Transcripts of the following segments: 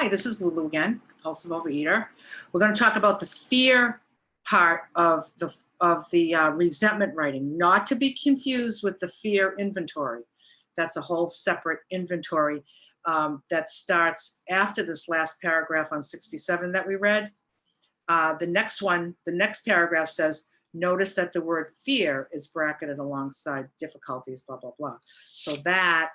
Hi, this is Lulu again, compulsive overeater. We're going to talk about the fear part of the resentment writing, not to be confused with the fear inventory. That's a whole separate inventory that starts after this last paragraph on 67 that we read. The next paragraph says, notice that the word fear is bracketed alongside difficulties, blah, blah, blah. So that,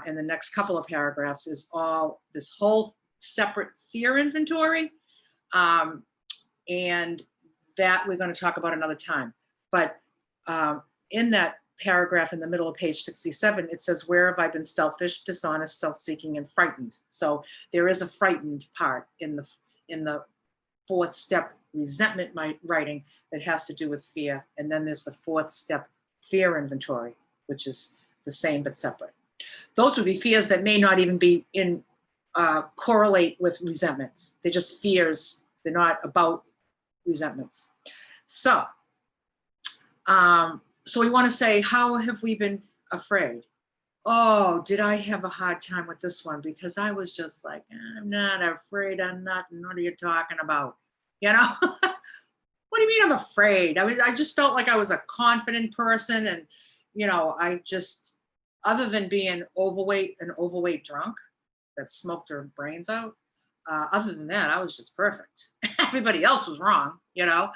in the next couple of paragraphs, is all this whole separate fear inventory. And that we're going to talk about another time. But in that paragraph in the middle of page 67, it says, where have I been selfish, dishonest, self-seeking, and frightened? So there is a frightened part in the fourth step resentment writing that has to do with fear. And then there's the fourth step fear inventory, which is the same but separate. Those would be fears that may not even be in correlate with resentments. They're just fears. They're not about resentments. So we want to say, how have we been afraid? Oh, did I have a hard time with this one? Because I was just like, I'm not afraid of nothing. What are you talking about? You know? What do you mean I'm afraid? I just felt like I was a confident person. And, you know, I just, other than being overweight drunk that smoked her brains out, other than that, I was just perfect. Everybody else was wrong, you know?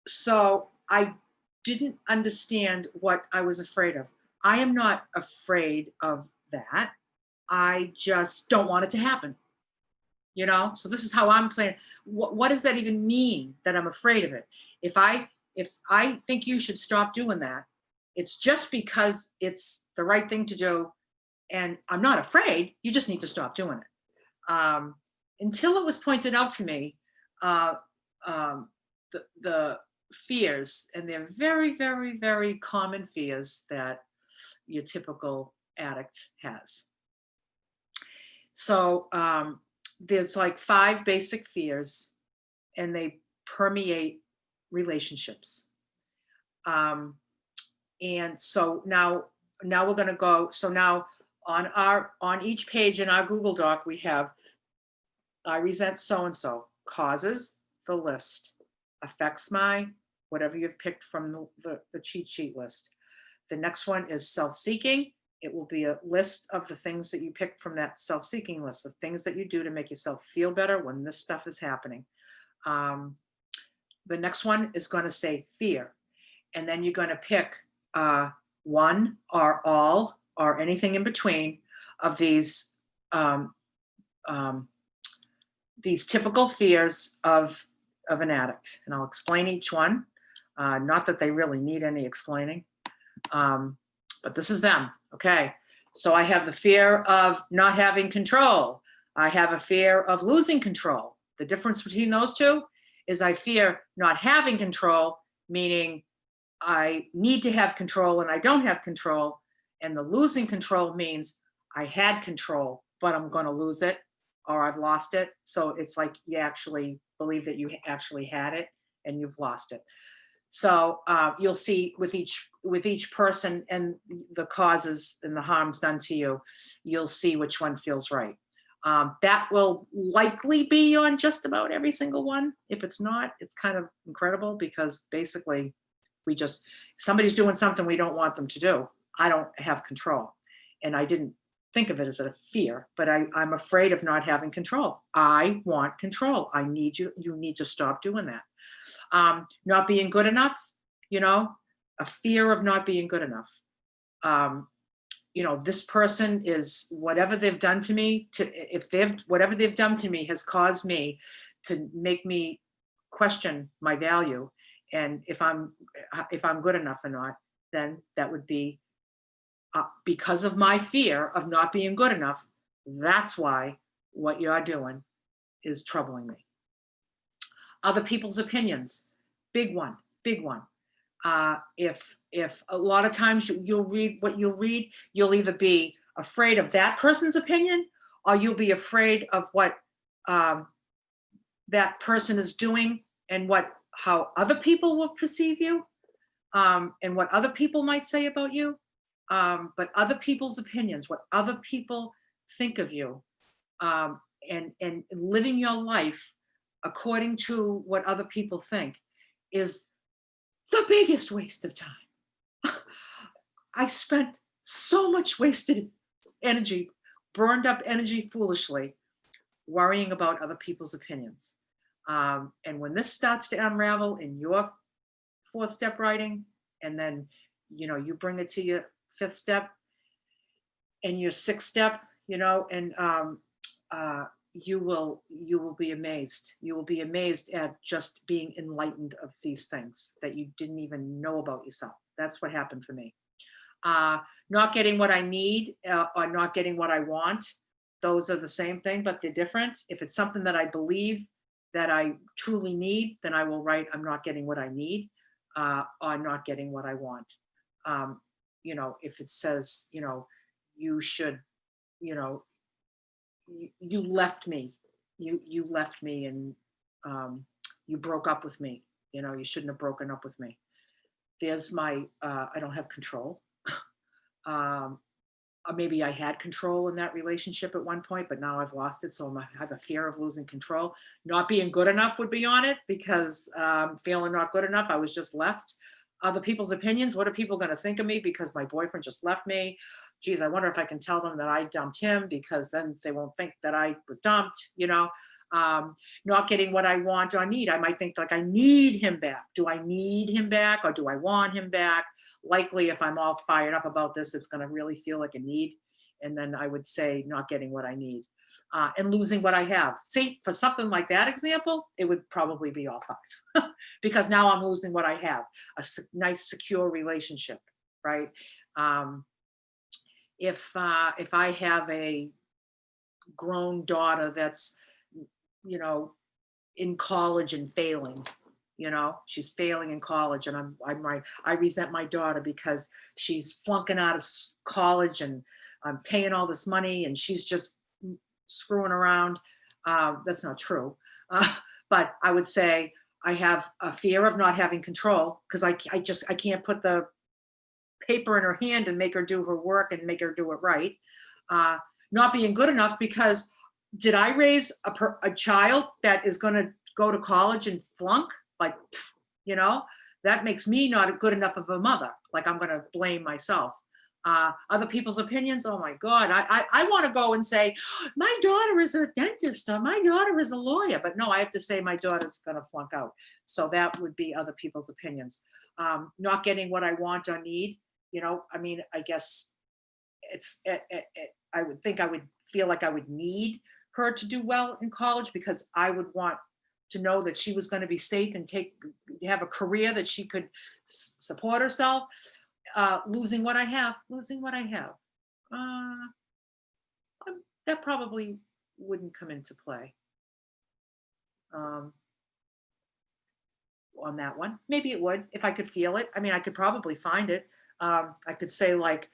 So I didn't understand what I was afraid of. I am not afraid of that. I just don't want it to happen, you know? So this is how I'm playing. What does that even mean, that I'm afraid of it? If I think you should stop doing that, it's just because it's the right thing to do, and I'm not afraid. You just need to stop doing it. Until it was pointed out to me, the fears, and they're very, very, very common fears that your typical addict has. So there's like 5 basic fears, and they permeate relationships. And so now we're going to go. So now on each page in our Google Doc, we have, I resent so-and-so, causes the list, affects my, whatever you've picked from the cheat sheet list. The next one is self-seeking. It will be a list of the things that you picked from that self-seeking list, the things that you do to make yourself feel better when this stuff is happening. The next one is going to say fear. And then you're going to pick one or all or anything in between of these typical fears of an addict. And I'll explain each one. Not that they really need any explaining, but this is them. Okay. So I have the fear of not having control. I have a fear of losing control. The difference between those two is I fear not having control, meaning I need to have control and I don't have control. And the losing control means I had control, but I'm going to lose it, or I've lost it. So it's like you actually believe that you actually had it and you've lost it. So you'll see with each person and the causes and the harms done to you, you'll see which one feels right. That will likely be on just about every single one. If it's not, it's kind of incredible, because basically somebody's doing something we don't want them to do. I don't have control. And I didn't think of it as a fear, but I'm afraid of not having control. I want control. I need you need to stop doing that. Not being good enough, you know, a fear of not being good enough. You know, this person is, whatever they've done to me, whatever they've done to me has caused me to make me question my value. And if I'm good enough or not, then that would be because of my fear of not being good enough. That's why what you're doing is troubling me. Other people's opinions, big one. If a lot of times you'll read what you'll read, you'll either be afraid of that person's opinion, or you'll be afraid of what that person is doing and how other people will perceive you, and what other people might say about you. But other people's opinions, what other people think of you, and living your life according to what other people think is the biggest waste of time. I spent so much wasted energy, burned up energy foolishly, worrying about other people's opinions. And when this starts to unravel in your fourth step writing, and then you bring it to your fifth step and your sixth step, and you will be amazed. You will be amazed at just being enlightened of these things that you didn't even know about yourself. That's what happened for me. Not getting what I need, or not getting what I want, those are the same thing, but they're different. If it's something that I believe that I truly need, then I will write, I'm not getting what I need, or not getting what I want. If it says, you should, you left me, you left me, and you broke up with me, you shouldn't have broken up with me. There's my, I don't have control. Or maybe I had control in that relationship at one point, but now I've lost it. So I have a fear of losing control. Not being good enough would be on it, because feeling not good enough, I was just left. Other people's opinions, what are people going to think of me because my boyfriend just left me? Geez, I wonder if I can tell them that I dumped him, because then they won't think that I was dumped, not getting what I want or need. I might think like I need him back. Do I need him back, or do I want him back? Likely, if I'm all fired up about this, it's going to really feel like a need. And then I would say not getting what I need, and losing what I have. See, for something like that example, it would probably be all five, because now I'm losing what I have, nice, secure relationship, right? If I have a grown daughter that's, in college and failing, she's failing in college, and I'm right. I resent my daughter because she's flunking out of college, and I'm paying all this money, and she's just screwing around. That's not true. But I would say I have a fear of not having control, because I can't put the paper in her hand and make her do her work and make her do it right. Not being good enough, because did I raise a child that is going to go to college and flunk? Like, that makes me not good enough of a mother. Like, I'm going to blame myself. Other people's opinions, oh my God, I want to go and say, my daughter is a dentist, or my daughter is a lawyer. But no, I have to say my daughter's going to flunk out. So that would be other people's opinions. Not getting what I want or need. I guess I would think I would feel like I would need her to do well in college, because I would want to know that she was going to be safe and have a career that she could support herself. Losing what I have, that probably wouldn't come into play on that one. Maybe it would, if I could feel it. I could probably find it. I could say, like,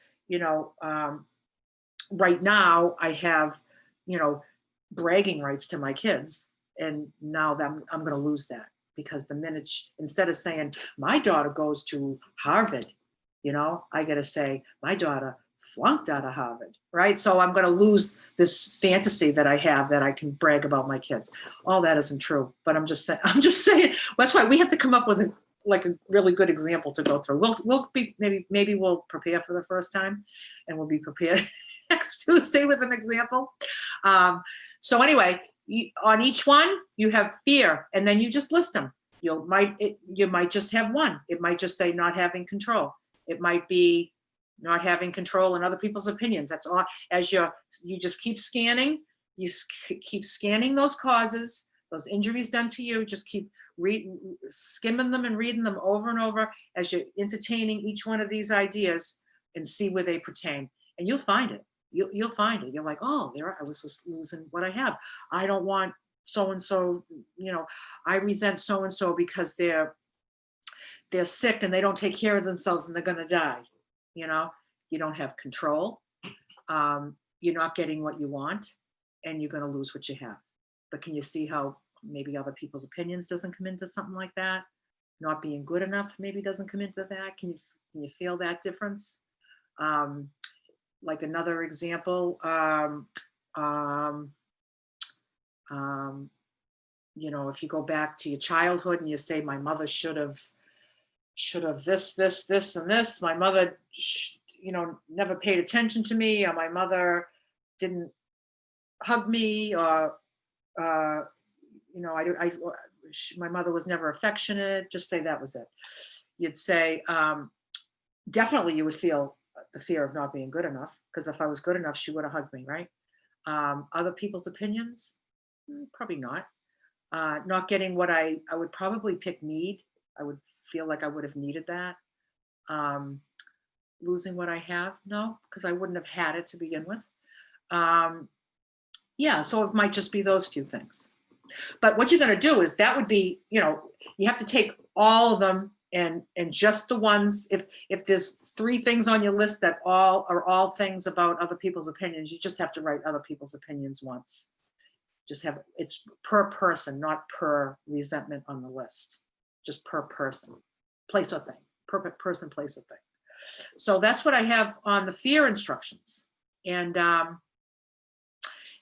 right now I have, bragging rights to my kids, and now that I'm going to lose that, because the minute instead of saying my daughter goes to Harvard, I got to say my daughter flunked out of Harvard, right? So I'm going to lose this fantasy that I have, that I can brag about my kids. All that isn't true, but I'm just saying. That's why we have to come up with a really good example to go through. We'll be maybe we'll prepare for the first time, and we'll be prepared next Tuesday with an example. So anyway, on each one you have fear, and then you just list them. You might just have one. It might just say not having control. It might be not having control in other people's opinions. That's all. As you just keep scanning, keep scanning those causes, those injuries done to you. Just keep skimming them and reading them over and over as you're entertaining each one of these ideas, and see where they pertain. And you'll find it. You'll find it. You're like, oh, I was just losing what I have. I don't want so-and-so, I resent so-and-so because they're sick and they don't take care of themselves and they're going to die. You don't have control. You're not getting what you want, and you're going to lose what you have. But can you see how maybe other people's opinions doesn't come into something like that? Not being good enough maybe doesn't come into that. Can you feel that difference? like another example, you know, if you go back to your childhood and you say, my mother should have this, and this. My mother, you know, never paid attention to me, or my mother didn't hug me, or, you know, my mother was never affectionate. Just say that was it. You'd say, definitely you would feel the fear of not being good enough, because if I was good enough, she would have hugged me, right? Other people's opinions, probably not. Not getting what I would probably pick need. I would feel like I would have needed that. Losing what I have, no, because I wouldn't have had it to begin with. Yeah, so it might just be those few things. But what you're going to do is, that would be, you know, you have to take all of them, and just the ones, if there's 3 things on your list that are all things about other people's opinions, you just have to write other people's opinions once. Just have, it's per person, not per resentment on the list, just per person, place or thing, per person, place or thing. So that's what I have on the fear instructions. And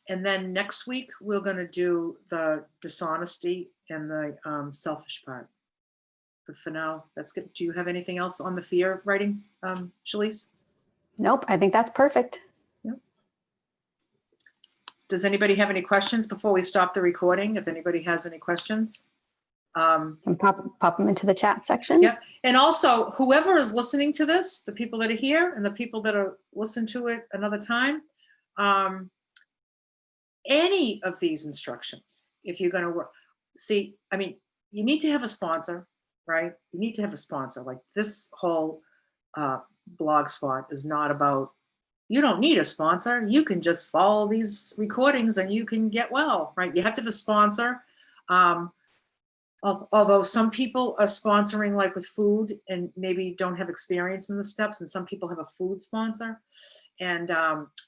then next week, we're going to do the dishonesty and the selfish part. But for now, that's good. Do you have anything else on the fear writing, Shalise? Nope, I think that's perfect. Yeah. Does anybody have any questions before we stop the recording? If anybody has any questions. And pop them into the chat section. Yeah. And also, whoever is listening to this, the people that are here and the people that are listen to it another time, any of these instructions, if you're going to work, see, I mean, you need to have a sponsor, right? You need to have a sponsor. Like this whole blog spot is not about, you don't need a sponsor. You can just follow these recordings and you can get well, right? You have to have a sponsor. Although some people are sponsoring like with food and maybe don't have experience in the steps, and some people have a food sponsor. And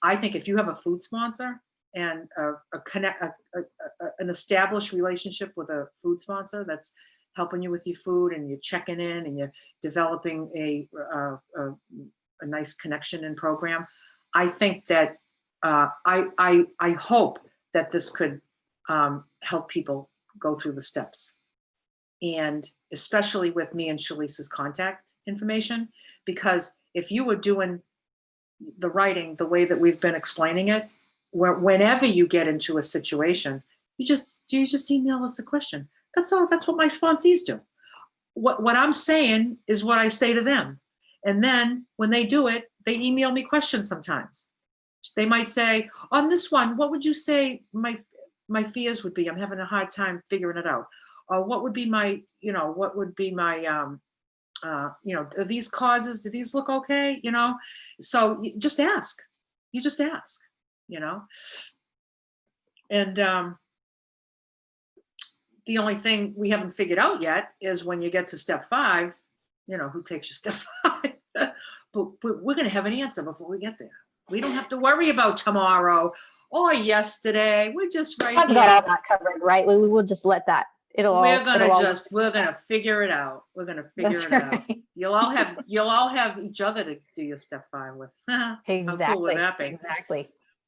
I think if you have a food sponsor and an established relationship with a food sponsor that's helping you with your food, and you're checking in and you're developing a nice connection and program, I think that I hope that this could help people go through the steps. And especially with me and Shalisa's contact information, because if you were doing the writing the way that we've been explaining it, whenever you get into a situation, you just email us a question. That's all. That's what my sponsees do. What I'm saying is what I say to them. And then when they do it, they email me questions sometimes. They might say, on this one, what would you say my fears would be? I'm having a hard time figuring it out. Or what would be my, what would be my, are these causes, do these look okay? So you just ask. You just ask, And the only thing we haven't figured out yet is when you get to step 5, who takes you step 5. but we're going to have an answer before we get there. We don't have to worry about tomorrow or yesterday. We're just right here. I've got all that covered, right? We will just let that. We're gonna figure it out. We're gonna figure it out. You'll all have each other to do your step 5 with. Exactly. How cool would that be? Exactly.